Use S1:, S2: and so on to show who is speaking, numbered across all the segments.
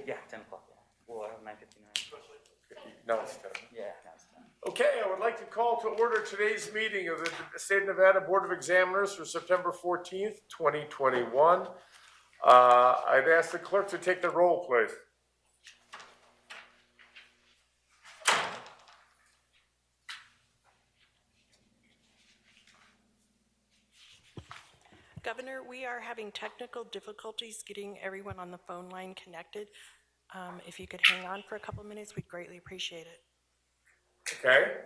S1: Yeah, 10 o'clock. Yeah. Well, I have 9:59.
S2: No, it's 10.
S1: Yeah, now it's 10.
S2: Okay, I would like to call to order today's meeting of the State of Nevada Board of Examiners for September 14th, 2021. I'd ask the clerk to take the roll, please.
S3: Governor, we are having technical difficulties getting everyone on the phone line connected. If you could hang on for a couple of minutes, we'd greatly appreciate it.
S2: Okay.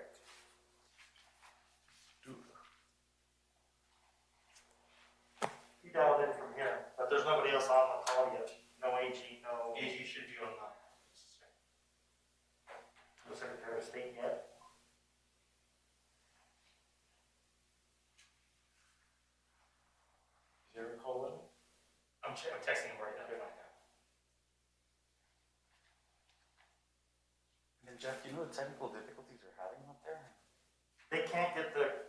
S4: You dialed in from here, but there's nobody else on the call yet. No AG, no. AG should be on the. No Secretary of State yet. Is there a call in? I'm texting him right now.
S1: And Jeff, do you know the technical difficulties we're having up there?
S4: They can't get the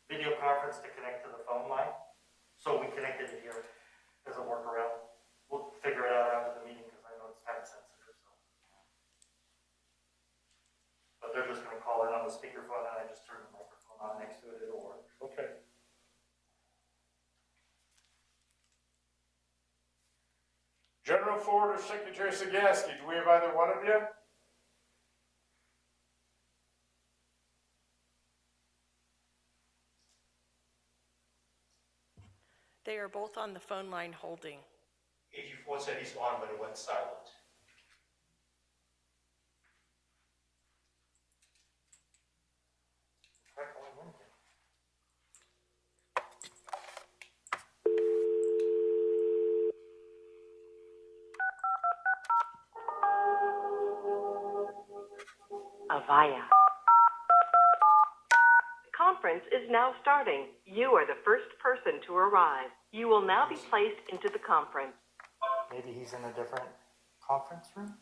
S4: video conference to connect to the phone line, so we connected it here as a workaround. We'll figure it out after the meeting because I know it's time sensitive. So. But they're just going to call in on the speakerphone, and I just turn the microphone on next to it. It'll work.
S2: Okay. General Ford or Secretary Sagaski, do we have either one of you?
S3: They are both on the phone line holding.
S4: AG4 said he's on, but it went silent.
S5: Avaya. The conference is now starting. You are the first person to arrive. You will now be placed into the conference.
S4: Maybe he's in a different conference room?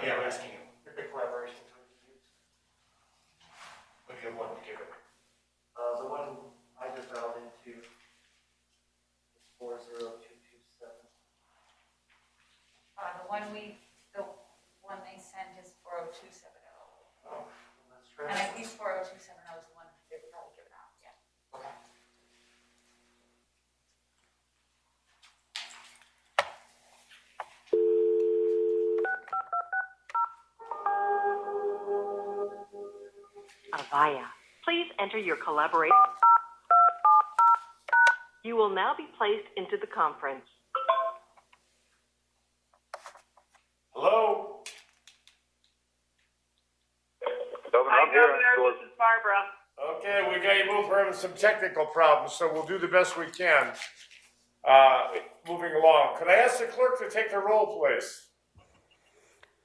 S4: Yeah, I'm asking you. Get the collaboration tool you use. What do you want to give it? The one I just dialed into is 40227.
S6: The one they sent is 40270.
S4: Oh, let's try
S6: And I
S4: that.
S6: think 40270 is the one they would probably give it out, yeah.
S4: Okay.
S5: Avaya. Please enter your collaboration. You will now be placed into the conference.
S2: Hello?
S7: Hi, Governor, this is Barbara.
S2: Okay, we got you both. We're having some technical problems, so we'll do the best we can. Moving along. Could I ask the clerk to take the roll, please?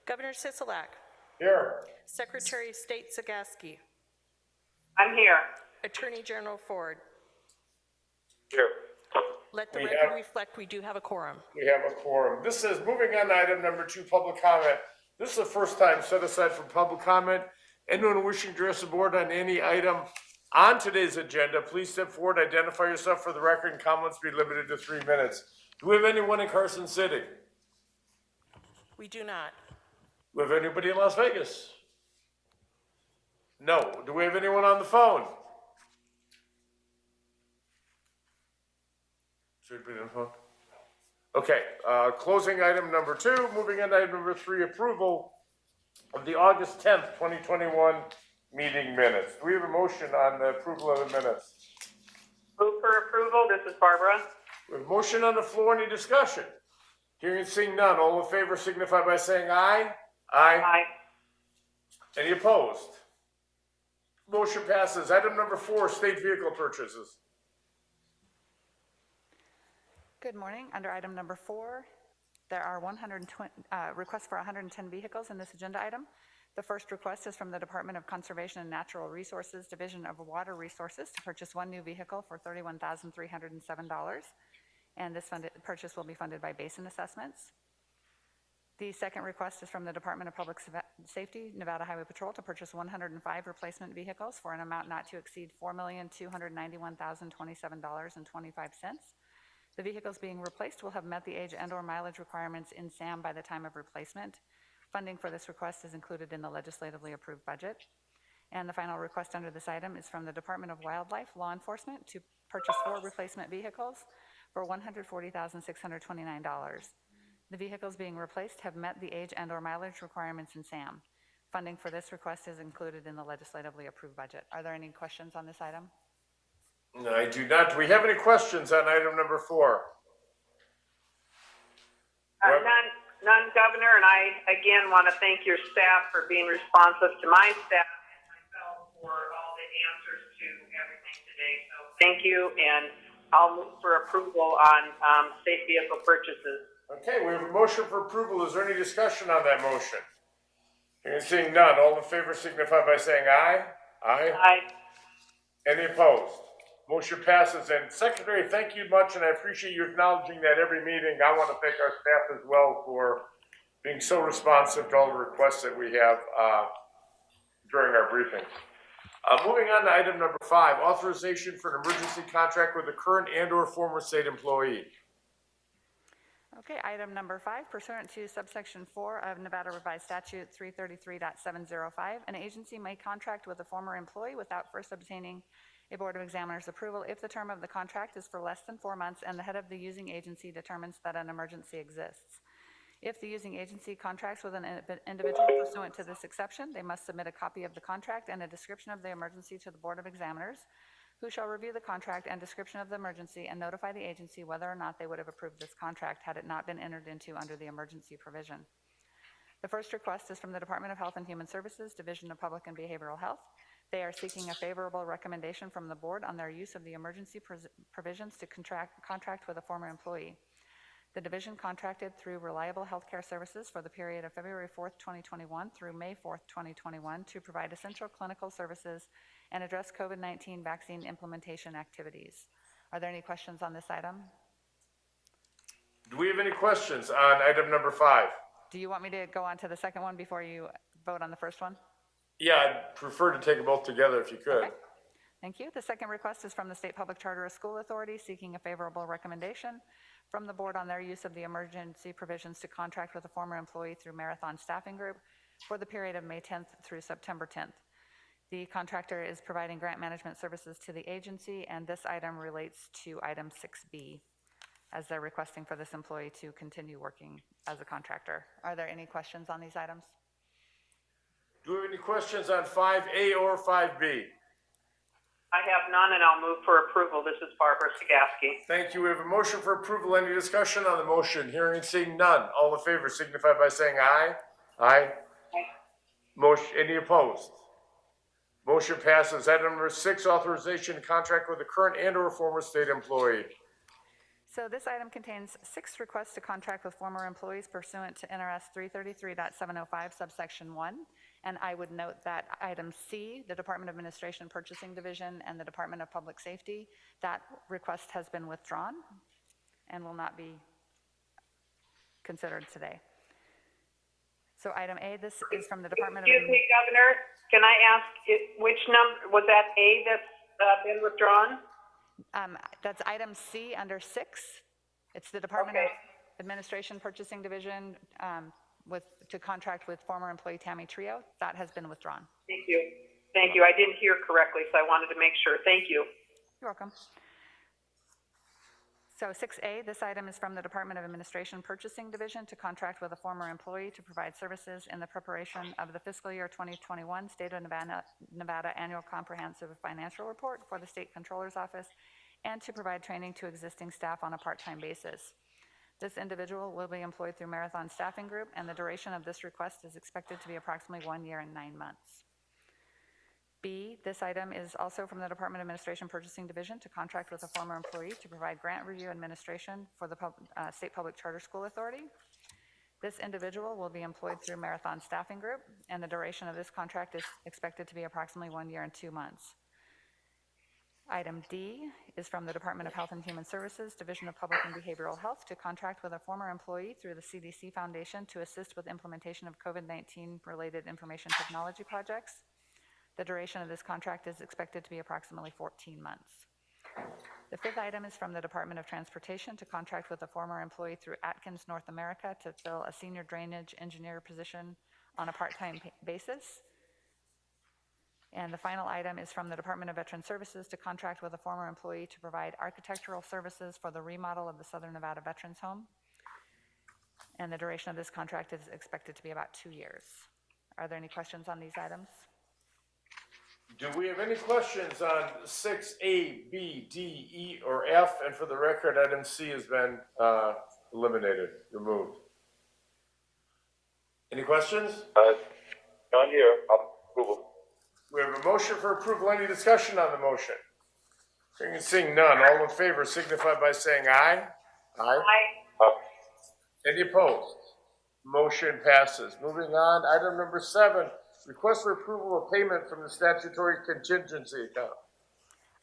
S3: Governor Sisolak,
S2: Here.
S3: Secretary of State Sagaski,
S7: I'm here.
S3: Attorney General Ford.
S2: Here.
S3: Let the
S2: We
S3: record
S2: have-
S3: reflect we do have a quorum.
S2: We have a quorum. This is moving on to item number 2, public comment. This is the first time set aside for public comment. Anyone wishing to address the board on any item on today's agenda, please step forward, identify yourself for the record, and comments be limited to 3 minutes. Do we have anyone in Carson City?
S3: We do not.
S2: Do we have anybody in Las Vegas? No. Do we have anyone on the phone? Should be on the phone. Okay, closing item number 2, moving on to item number 3, approval of the August 10th, 2021 meeting minutes. Do we have a motion on the approval of the minutes?
S7: Move for approval. This is Barbara.
S2: We have a motion on the floor. Any discussion? Hearing and seeing none. All in favor signify by saying aye. Aye.
S7: Aye.
S2: Any opposed? Motion passes. Item number 4, state vehicle purchases.
S8: Good morning. Under item number 4, there are 120 requests for 110 vehicles in this agenda item. The first request is from the Department of Conservation and Natural Resources, Division of Water Resources, to purchase one new vehicle for $31,307. And this purchase will be funded by basin assessments. The second request is from the Department of Public Safety, Nevada Highway Patrol, to purchase 105 replacement vehicles for an amount not to exceed $4,291,027.25. The vehicles being replaced will have met the age and/or mileage requirements in SAM by the time of replacement. Funding for this request is included in the legislatively approved budget. And the final request under this item is from the Department of Wildlife Law Enforcement to purchase 4 replacement vehicles for $140,629. The vehicles being replaced have met the age and/or mileage requirements in SAM. Funding for this request is included in the legislatively approved budget. Are there any questions on this item?
S2: No, I do not. Do we have any questions on item number 4?
S7: None, Governor, and I again want to thank your staff for being responsive to my staff and myself for all the answers to everything today. So thank you, and I'll move for approval on state vehicle purchases.
S2: Okay, we have a motion for approval. Is there any discussion on that motion? Hearing and seeing none, all in favor signify by saying aye. Aye.
S7: Aye.
S2: Any opposed? Motion passes. And Secretary, thank you much, and I appreciate you acknowledging that every meeting. I want to thank our staff as well for being so responsive to all the requests that we have during our briefings. Moving on to item number 5, authorization for an emergency contract with a current and/or former state employee.
S8: Okay, item number 5, pursuant to subsection 4 of Nevada Revised Statute 333.705, an agency may contract with a former employee without first obtaining a Board of Examiners approval if the term of the contract is for less than 4 months and the head of the using agency determines that an emergency exists. If the using agency contracts with an individual pursuant to this exception, they must submit a copy of the contract and a description of the emergency to the Board of Examiners, who shall review the contract and description of the emergency and notify the agency whether or not they would have approved this contract had it not been entered into under the emergency provision. The first request is from the Department of Health and Human Services, Division of Public and Behavioral Health. They are seeking a favorable recommendation from the board on their use of the emergency provisions to contract with a former employee. The division contracted through Reliable Healthcare Services for the period of February 4th, 2021 through May 4th, 2021 to provide essential clinical services and address COVID-19 vaccine implementation activities. Are there any questions on this item?
S2: Do we have any questions on item number 5?
S8: Do you want me to go on to the second one before you vote on the first one?
S2: Yeah, I'd prefer to take them both together if you could.
S8: Okay. Thank you. The second request is from the State Public Charter School Authority seeking a favorable recommendation from the board on their use of the emergency provisions to contract with a former employee through Marathon Staffing Group for the period of May 10th through September 10th. The contractor is providing grant management services to the agency, and this item relates to item 6B, as they're requesting for this employee to continue working as a contractor. Are there any questions on these items?
S2: Do we have any questions on 5A or 5B?
S7: I have none, and I'll move for approval. This is Barbara Sagaski.
S2: Thank you. We have a motion for approval. Any discussion on the motion? Hearing and seeing none. All in favor signify by saying aye. Aye. Motion, any opposed? Motion passes. Item number 6, authorization to contract with a current and/or former state employee.
S8: So this item contains 6 requests to contract with former employees pursuant to NRS 333.705 subsection 1. And I would note that item C, the Department of Administration Purchasing Division and the Department of Public Safety, that request has been withdrawn and will not be considered today. So item A, this is from the Department of...
S7: Excuse me, Governor, can I ask which number, was that A that's been withdrawn?
S8: That's item C under 6. It's the Department of Administration Purchasing Division to contract with former employee Tammy Trio. That has been withdrawn.
S7: Thank you. Thank you. I didn't hear correctly, so I wanted to make sure. Thank you.
S8: You're welcome. So 6A, this item is from the Department of Administration Purchasing Division to contract with a former employee to provide services in the preparation of the fiscal year 2021 State of Nevada Annual Comprehensive Financial Report for the State Controller's Office and to provide training to existing staff on a part-time basis. This individual will be employed through Marathon Staffing Group, and the duration of this request is expected to be approximately 1 year and 9 months. B, this item is also from the Department of Administration Purchasing Division to contract with a former employee to provide grant review administration for the State Public Charter School Authority. This individual will be employed through Marathon Staffing Group, and the duration of this contract is expected to be approximately 1 year and 2 months. Item D is from the Department of Health and Human Services, Division of Public and Behavioral Health, to contract with a former employee through the CDC Foundation to assist with implementation of COVID-19 related information technology projects. The duration of this contract is expected to be approximately 14 months. The fifth item is from the Department of Transportation to contract with a former employee through Atkins North America to fill a senior drainage engineer position on a part-time basis. And the final item is from the Department of Veteran Services to contract with a former employee to provide architectural services for the remodel of the Southern Nevada Veterans Home. And the duration of this contract is expected to be about 2 years. Are there any questions on these items?
S2: Do we have any questions on 6A, B, D, E, or F? And for the record, item C has been eliminated, removed. Any questions?
S9: None here. Approval.
S2: We have a motion for approval. Any discussion on the motion? Hearing and seeing none. All in favor signify by saying aye. Aye. Any opposed? Motion passes. Moving on, item number 7, request for approval of payment from the statutory contingency account.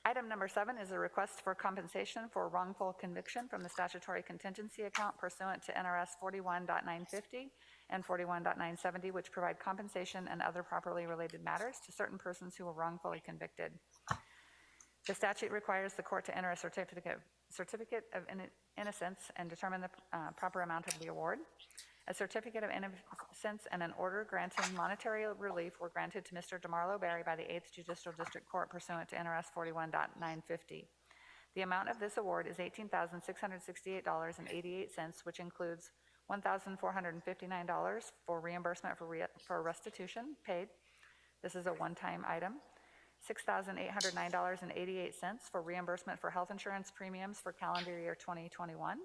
S8: Item number 7 is a request for compensation for wrongful conviction from the statutory contingency account pursuant to NRS 41.950 and 41.970, which provide compensation and other properly related matters to certain persons who were wrongfully convicted. The statute requires the court to enter a certificate of innocence and determine the proper amount of the award. A certificate of innocence and an order granting monetary relief were granted to Mr. DeMarlo Berry by the 8th Judicial District Court pursuant to NRS 41.950. The amount of this award is $18,668.88, which includes $1,459 for reimbursement for restitution paid. This is a one-time item. $6,809.88 for reimbursement for health insurance premiums for calendar year 2021.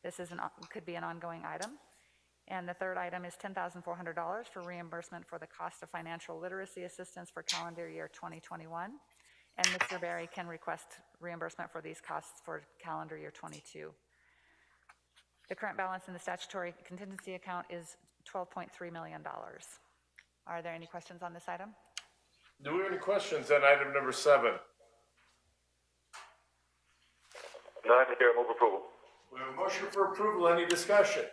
S8: This is could be an ongoing item. And the third item is $10,400 for reimbursement for the cost of financial literacy assistance for calendar year 2021. And Mr. Berry can request reimbursement for these costs for calendar year 22. The current balance in the statutory contingency account is $12.3 million. Are there any questions on this item?
S2: Do we have any questions on item number 7?
S9: None here. Move approval.
S2: We have a motion for approval. Any discussion?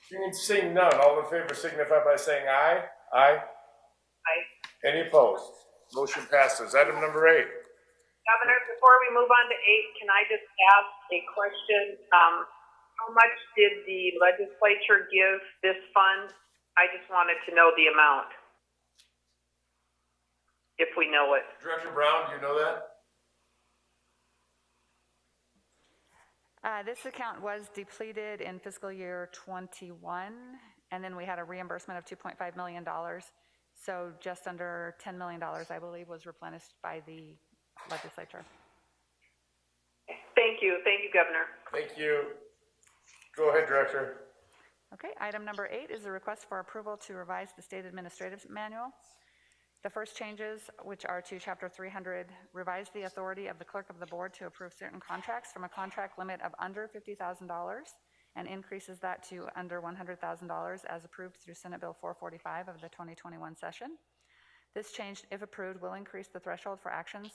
S2: Hearing and seeing none. All in favor signify by saying aye. Aye.
S7: Aye.
S2: Any opposed? Motion passes. Item number 8.
S7: Governor, before we move on to 8, can I just ask a question? How much did the legislature give this fund? I just wanted to know the amount, if we know it.
S2: Director Brown, do you know that?
S8: This account was depleted in fiscal year 21, and then we had a reimbursement of $2.5 million. So just under $10 million, I believe, was replenished by the legislature.
S7: Thank you. Thank you, Governor.
S2: Thank you. Go ahead, Director.
S8: Okay, item number 8 is a request for approval to revise the state administrative manual. The first changes, which are to Chapter 300, revise the authority of the clerk of the board to approve certain contracts from a contract limit of under $50,000 and increases that to under $100,000 as approved through Senate Bill 445 of the 2021 session. This change, if approved, will increase the threshold for action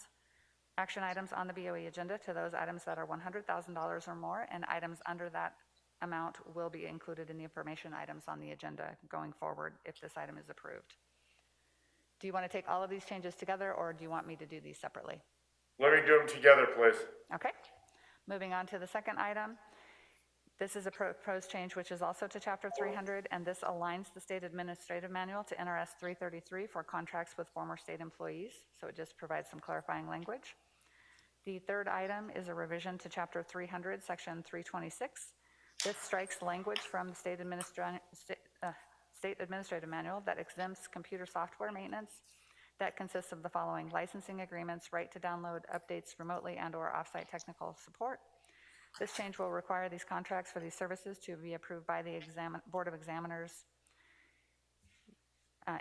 S8: items on the BOE agenda to those items that are $100,000 or more, and items under that amount will be included in the information items on the agenda going forward if this item is approved. Do you want to take all of these changes together, or do you want me to do these separately?
S2: Let me do them together, please.
S8: Okay. Moving on to the second item. This is a proposed change which is also to Chapter 300, and this aligns the state administrative manual to NRS 333 for contracts with former state employees, so it just provides some clarifying language. The third item is a revision to Chapter 300, Section 326. This strikes language from the state administrative manual that exempts computer software maintenance that consists of the following: licensing agreements, right to download updates remotely and or offsite technical support. This change will require these contracts for these services to be approved by the Board of Examiners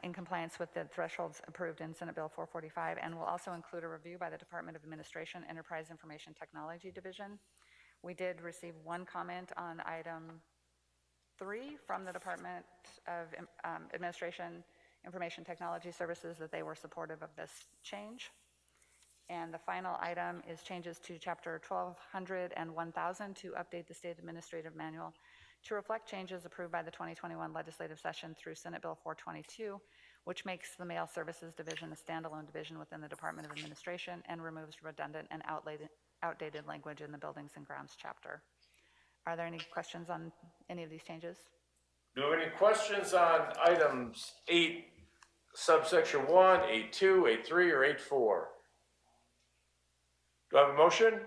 S8: in compliance with the thresholds approved in Senate Bill 445, and will also include a review by the Department of Administration, Enterprise Information Technology Division. We did receive one comment on item 3 from the Department of Administration, Information Technology Services, that they were supportive of this change. And the final item is changes to Chapter 1200 and 1000 to update the State Administrative Manual to reflect changes approved by the 2021 legislative session through Senate Bill 422, which makes the Mail Services Division a standalone division within the Department of Administration and removes redundant and outdated language in the Buildings and Grounds chapter. Are there any questions on any of these changes?
S2: Do you have any questions on items 8, subsection 1, 8.2, 8.3, or 8.4? Do I have a motion?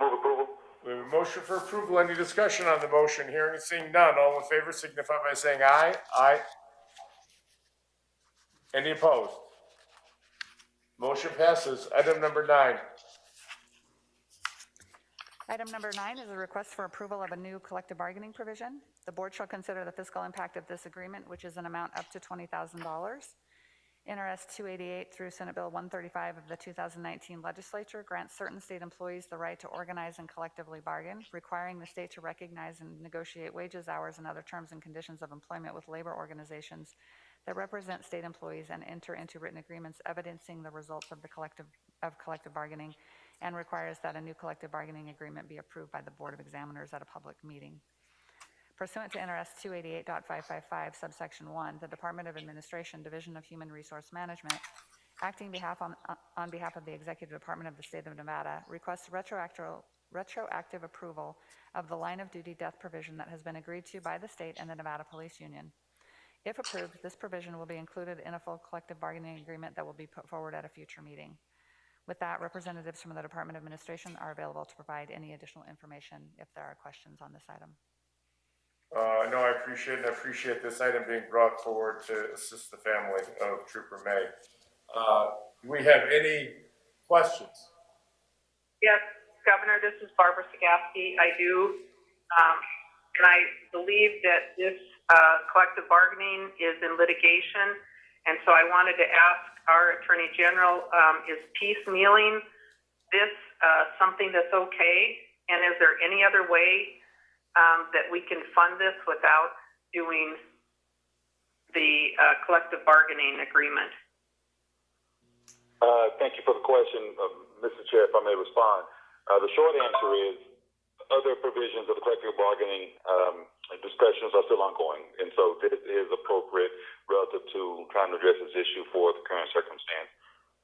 S9: Move approval.
S2: We have a motion for approval. Any discussion on the motion? Hearing and seeing none. All in favor signify by saying aye. Aye. Any opposed? Motion passes. Item number 9.
S8: Item number 9 is a request for approval of a new collective bargaining provision. The board shall consider the fiscal impact of this agreement, which is an amount up to $20,000. NRS 288 through Senate Bill 135 of the 2019 legislature grants certain state employees the right to organize and collectively bargain, requiring the state to recognize and negotiate wages, hours, and other terms and conditions of employment with labor organizations that represent state employees and enter into written agreements evidencing the results of collective bargaining, and requires that a new collective bargaining agreement be approved by the Board of Examiners at a public meeting. Pursuant to NRS 288.555, subsection 1, the Department of Administration, Division of Human Resource Management, acting on behalf of the Executive Department of the State of Nevada, requests retroactive approval of the line of duty death provision that has been agreed to by the state and the Nevada Police Union. If approved, this provision will be included in a full collective bargaining agreement that will be put forward at a future meeting. With that, representatives from the Department of Administration are available to provide any additional information if there are questions on this item.
S2: No, I appreciate it. I appreciate this item being brought forward to assist the family of Trooper May. Do we have any questions?
S7: Yes, Governor, this is Barbara Sagowski. I do, and I believe that this collective bargaining is in litigation, and so I wanted to ask our Attorney General, is piecemealing this something that's okay? And is there any other way that we can fund this without doing the collective bargaining agreement?
S9: Thank you for the question, Mr. Chair, if I may respond. The short answer is other provisions of the collective bargaining discussions are still ongoing, and so this is appropriate relative to trying to address this issue for the current circumstance.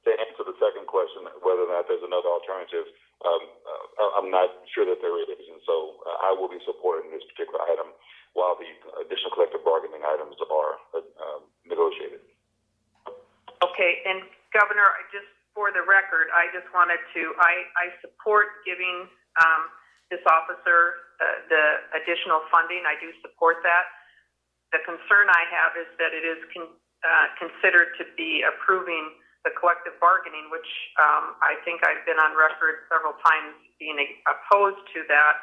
S9: To answer the second question, whether or not there's another alternative, I'm not sure that there is, and so I will be supporting this particular item while the additional collective bargaining items are negotiated.
S7: Okay, and Governor, for the record, I just wanted to, I support giving this officer the additional funding. I do support that. The concern I have is that it is considered to be approving the collective bargaining, which I think I've been on record several times being opposed to that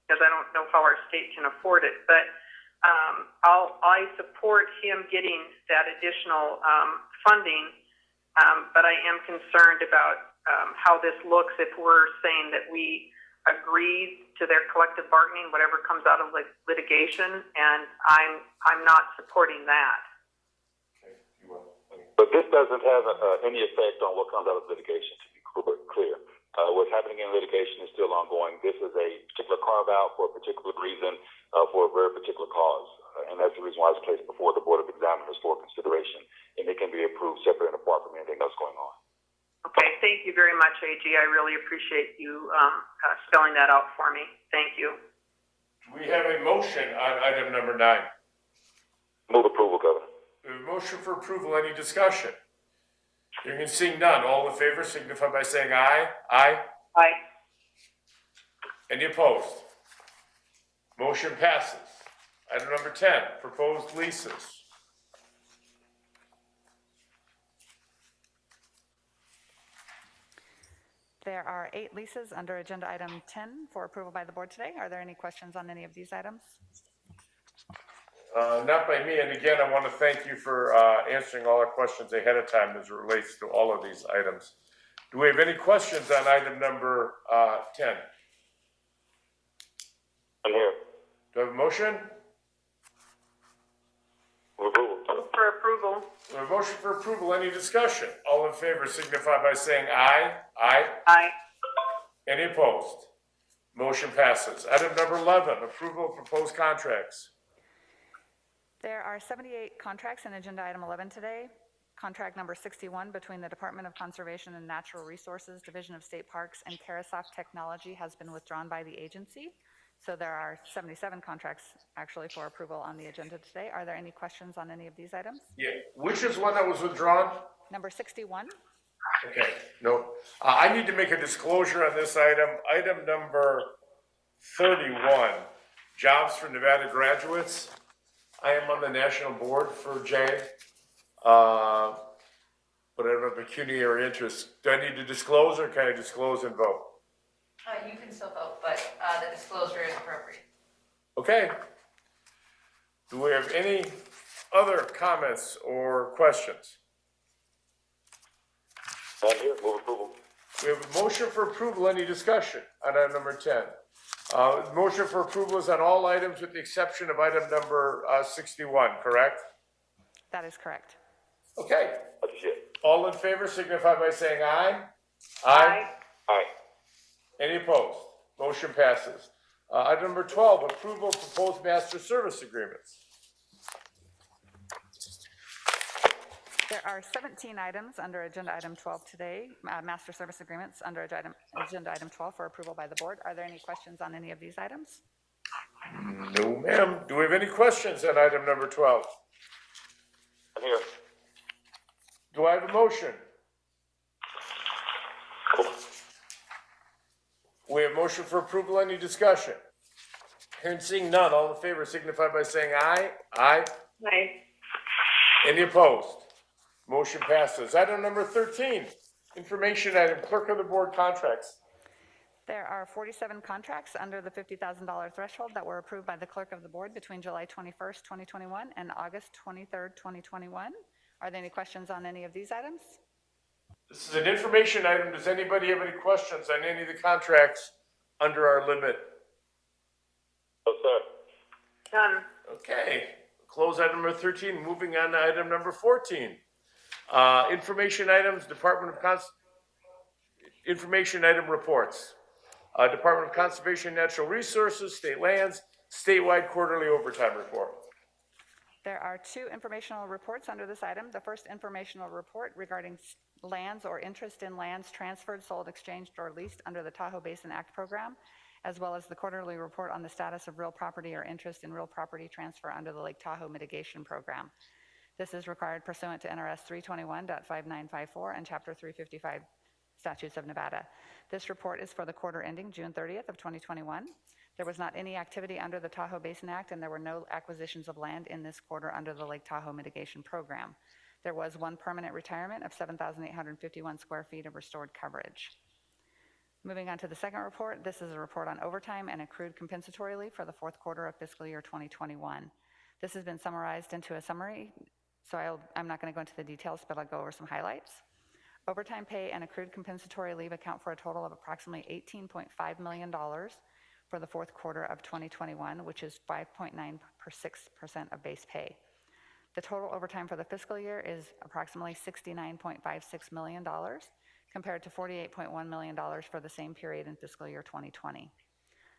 S7: because I don't know how our state can afford it. But I support him getting that additional funding, but I am concerned about how this looks if we're saying that we agree to their collective bargaining, whatever comes out of litigation, and I'm not supporting that.
S9: But this doesn't have any effect on what comes out of litigation, to be clear. What's happening in litigation is still ongoing. This is a particular carve-out for a particular reason, for a very particular cause. And that's the reason why it's placed before the Board of Examiners for consideration. And it can be approved separate and apart from anything else going on.
S7: Okay, thank you very much, AG. I really appreciate you spelling that out for me. Thank you.
S2: We have a motion on item number 9.
S9: Move approval, Governor.
S2: We have a motion for approval. Any discussion? Hearing and seeing none. All in favor signify by saying aye. Aye.
S7: Aye.
S2: Any opposed? Motion passes. Item number 10, proposed leases.
S8: There are 8 leases under agenda item 10 for approval by the board today. Are there any questions on any of these items?
S2: Not by me, and again, I want to thank you for answering all our questions ahead of time as it relates to all of these items. Do we have any questions on item number 10?
S9: I'm here.
S2: Do I have a motion?
S9: Move approval.
S7: Move for approval.
S2: We have a motion for approval. Any discussion? All in favor signify by saying aye. Aye.
S7: Aye.
S2: Any opposed? Motion passes. Item number 11, approval of proposed contracts.
S8: There are 78 contracts in agenda item 11 today. Contract number 61 between the Department of Conservation and Natural Resources, Division of State Parks, and Carasoft Technology has been withdrawn by the agency. So there are 77 contracts actually for approval on the agenda today. Are there any questions on any of these items?
S2: Yeah, which is one that was withdrawn?
S8: Number 61.
S2: Okay, no. I need to make a disclosure on this item. Item number 31, jobs for Nevada graduates. I am on the national board for J, but I have a pecuniary interest. Do I need to disclose or can I disclose and vote?
S6: You can still vote, but the disclosure is appropriate.
S2: Okay. Do we have any other comments or questions?
S9: None here, move approval.
S2: We have a motion for approval. Any discussion on item number 10? Motion for approval is on all items with the exception of item number 61, correct?
S8: That is correct.
S2: Okay.
S9: Understood.
S2: All in favor signify by saying aye.
S7: Aye.
S9: Aye.
S2: Any opposed? Motion passes. Item number 12, approval of proposed master service agreements.
S8: There are 17 items under agenda item 12 today, master service agreements under agenda item 12 for approval by the board. Are there any questions on any of these items?
S2: No, ma'am. Do we have any questions on item number 12?
S9: I'm here.
S2: Do I have a motion? We have motion for approval. Any discussion? Hearing seeing none, all in favor signify by saying aye. Aye.
S7: Aye.
S2: Any opposed? Motion passes. Item number 13, information item, clerk of the board contracts.
S8: There are 47 contracts under the $50,000 threshold that were approved by the clerk of the board between July 21st, 2021 and August 23rd, 2021. Are there any questions on any of these items?
S2: This is an information item. Does anybody have any questions on any of the contracts under our limit?
S9: No, sir.
S7: None.
S2: Okay, close item number 13, moving on to item number 14. Information items, information item reports. Department of Conservation and Natural Resources, State Lands, statewide quarterly overtime report.
S8: There are two informational reports under this item. The first informational report regarding lands or interest in lands transferred, sold, exchanged, or leased under the Tahoe Basin Act program, as well as the quarterly report on the status of real property or interest in real property transfer under the Lake Tahoe mitigation program. This is required pursuant to NRS 321.5954 and Chapter 355 Statutes of Nevada. This report is for the quarter ending June 30th of 2021. There was not any activity under the Tahoe Basin Act, and there were no acquisitions of land in this quarter under the Lake Tahoe mitigation program. There was one permanent retirement of 7,851 square feet of restored coverage. Moving on to the second report, this is a report on overtime and accrued compensatory leave for the fourth quarter of fiscal year 2021. This has been summarized into a summary, so I'm not going to go into the details, but I'll go over some highlights. Overtime pay and accrued compensatory leave account for a total of approximately $18.5 million for the fourth quarter of 2021, which is 5.96% of base pay. The total overtime for the fiscal year is approximately $69.56 million, compared to $48.1 million for the same period in fiscal year 2020.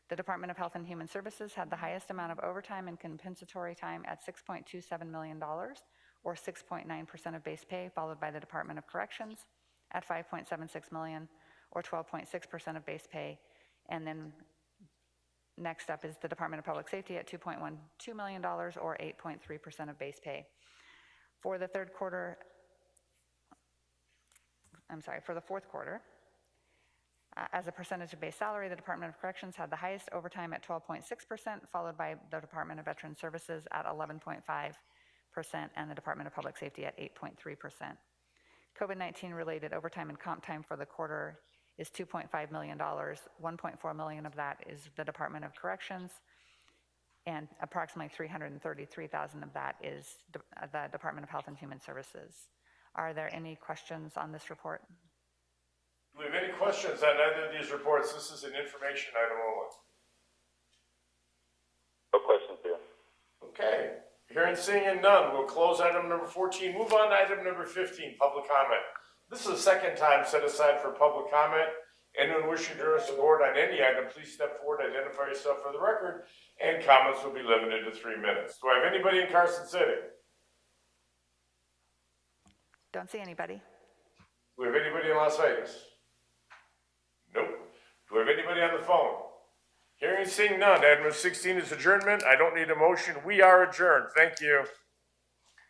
S8: The Department of Health and Human Services had the highest amount of overtime and compensatory time at $6.27 million, or 6.9% of base pay, followed by the Department of Corrections at $5.76 million, or 12.6% of base pay, and then next up is the Department of Public Safety at $2.12 million, or 8.3% of base pay. For the fourth quarter, as a percentage of base salary, the Department of Corrections had the highest overtime at 12.6%, followed by the Department of Veteran Services at 11.5%, and the Department of Public Safety at 8.3%. COVID-19 related overtime and comp time for the quarter is $2.5 million. $1.4 million of that is the Department of Corrections, and approximately $333,000 of that is the Department of Health and Human Services. Are there any questions on this report?
S2: Do we have any questions on either of these reports? This is an information item only.
S9: No questions here.
S2: Okay. Hearing Hearing, seeing none, we'll close item number 14. Move on to item number 15, public comment. This is the second time set aside for public comment. Anyone wishing to address the board on any item, please step forward, identify yourself for the record, and comments will be limited to 3 minutes. Do I have anybody in Carson City?
S8: Don't see anybody.
S2: Do we have anybody in Las Vegas? Nope. Do we have anybody on the phone? Hearing and seeing none, item number 16 is adjournment. I don't need a motion. We are adjourned. Thank you.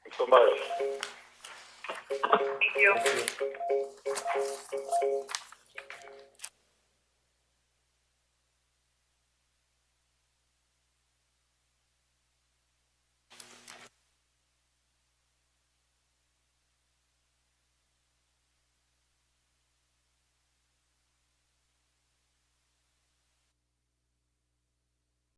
S9: Thanks so much.
S7: Thank you.